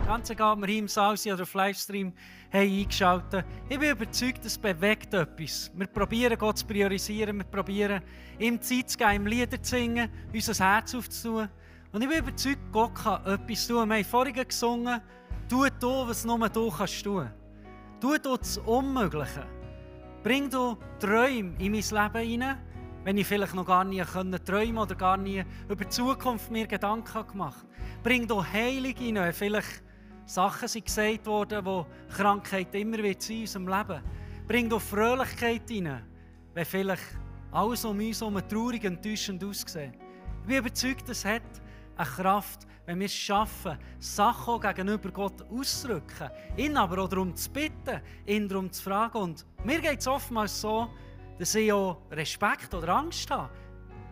Ganz egal, ob wir hier im Saal sind oder auf Livestream eingeschaltet. Ich bin überzeugt, es bewegt etwas. Wir probieren Gott zu priorisieren, wir probieren ihm Zeit zu geben, ihm Lieder zu singen, unser Herz aufzutun. Und ich bin überzeugt, Gott kann etwas tun. Wir haben vorhin gesungen, tu, was nur du kannst tun. Tu das Unmögliche. Bring du Träume in mein Leben hinein, wenn ich vielleicht noch gar nie träumen konnte oder gar nie über die Zukunft mir Gedanken gemacht habe. Bring du Heilung hinein, vielleicht Sachen sind gesagt worden, wo Krankheit immer wird sein in unserem Leben. Bring du Fröhlichkeit hinein, wenn vielleicht alles um uns herum traurig und enttäuschend aussieht. Ich bin überzeugt, es hat eine Kraft, wenn wir es schaffen, Sachen gegenüber Gott auszudrücken, ihn aber auch darum zu bitten, ihn darum zu fragen. Und mir geht es oftmals so, dass ich auch Respekt oder Angst habe,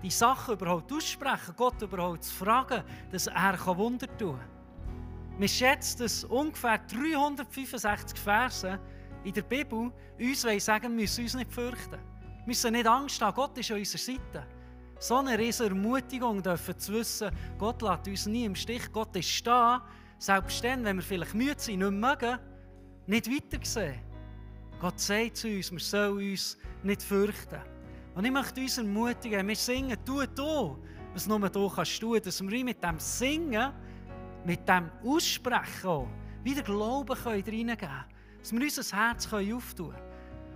die Sachen überhaupt aussprechen, Gott überhaupt zu fragen, dass er Wunder tun kann. Man schätzt, dass ungefähr 365 Verse in der Bibel uns sagen, wir müssen uns nicht fürchten. Wir müssen nicht Angst haben, Gott ist an unserer Seite. So eine riesige Ermutigung dürfen zu wissen, Gott lässt uns nie im Stich, Gott ist da, selbst dann, wenn wir vielleicht müde sind, nicht mögen, nicht weitersehen. Gott sagt zu uns, wir sollen uns nicht fürchten. Und ich möchte uns ermutigen, wir singen, tu, was nur du kannst tun, dass wir mit dem Singen, mit dem Aussprechen auch, wieder Glauben reingeben können, dass wir unser Herz auftun können.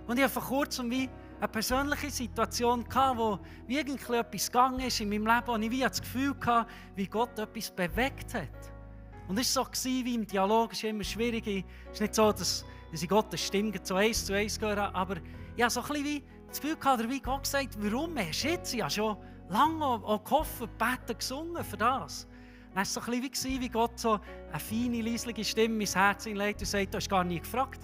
Und ich hatte vor kurzem wie eine persönliche Situation, wo wie etwas gegangen ist in meinem Leben und ich wie das Gefühl hatte, wie Gott etwas bewegt hat. Und es war so, wie im Dialog, es ist immer schwierig. Es ist nicht so, dass ich Gottes Stimme so 1:1 höre, aber ich hatte so ein bisschen wie das Gefühl gehabt, wie Gott gesagt, warum hast du jetzt? Ich habe schon lange auch gehofft, gebeten, gesungen für das. Dann war es so ein bisschen wie Gott so eine feine, leisliche Stimme in mein Herz hineinlegt und sagt, du hast gar nie gefragt.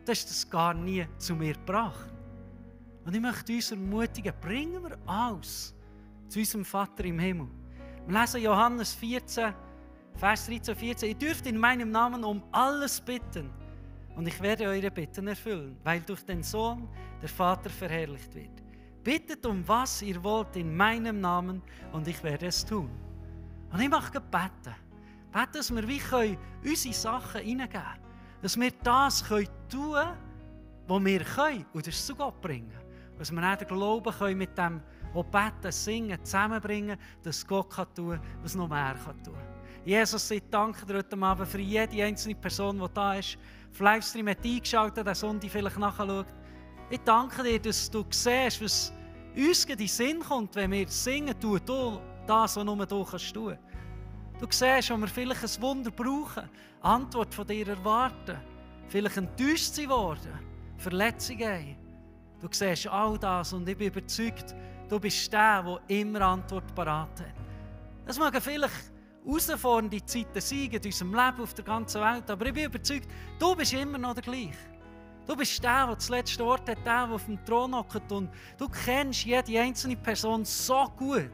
Du hast das gar nie zu mir gebracht. Und ich möchte uns ermutigen, bringen wir alles zu unserem Vater im Himmel. Wir lesen Johannes 14, Vers 13 und 14. Ihr dürft in meinem Namen um alles bitten und ich werde eure Bitten erfüllen, weil durch den Sohn der Vater verherrlicht wird. Bittet um was ihr wollt in meinem Namen und ich werde es tun. Und ich möchte beten. Beten, dass wir wie unsere Sachen hineingeben können. Dass wir das tun können, was wir können und das zu Gott bringen. Dass wir den Glauben können mit dem Beten, Singen zusammenbringen, dass Gott tun kann, was nur er tun kann. Jesus, ich danke dir heute Abend für jede einzelne Person, die da ist, auf Livestream hat eingeschaltet, der Sonntag vielleicht nachschaut. Ich danke dir, dass du siehst, was uns in den Sinn kommt, wenn wir singen, tu das, was nur du kannst tun. Du siehst, wo wir vielleicht ein Wunder brauchen, Antwort von dir erwarten, vielleicht enttäuscht sind worden, Verletzungen haben. Du siehst all das und ich bin überzeugt, du bist der, der immer Antwort parat hat. Es mögen vielleicht herausfordernde Zeiten sein in unserem Leben auf der ganzen Welt, aber ich bin überzeugt, du bist immer noch der Gleiche. Du bist der das letzte Wort hat, der auf dem Thron hockt und du kennst jede einzelne Person so gut.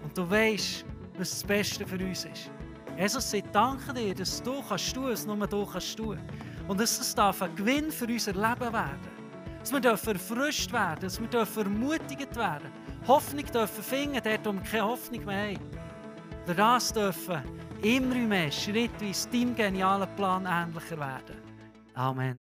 Und du weißt, was das Beste für uns ist. Jesus, ich danke dir, dass du kannst tun, was nur du kannst tun. Und dass es ein Gewinn für unser Leben werden. Dass wir erfrischt werden, dass wir ermutigt werden, Hoffnung finden, dort wo wir keine Hoffnung mehr haben. Durch das dürfen immer mehr schrittweise deinem genialen Plan ähnlicher werden. Amen.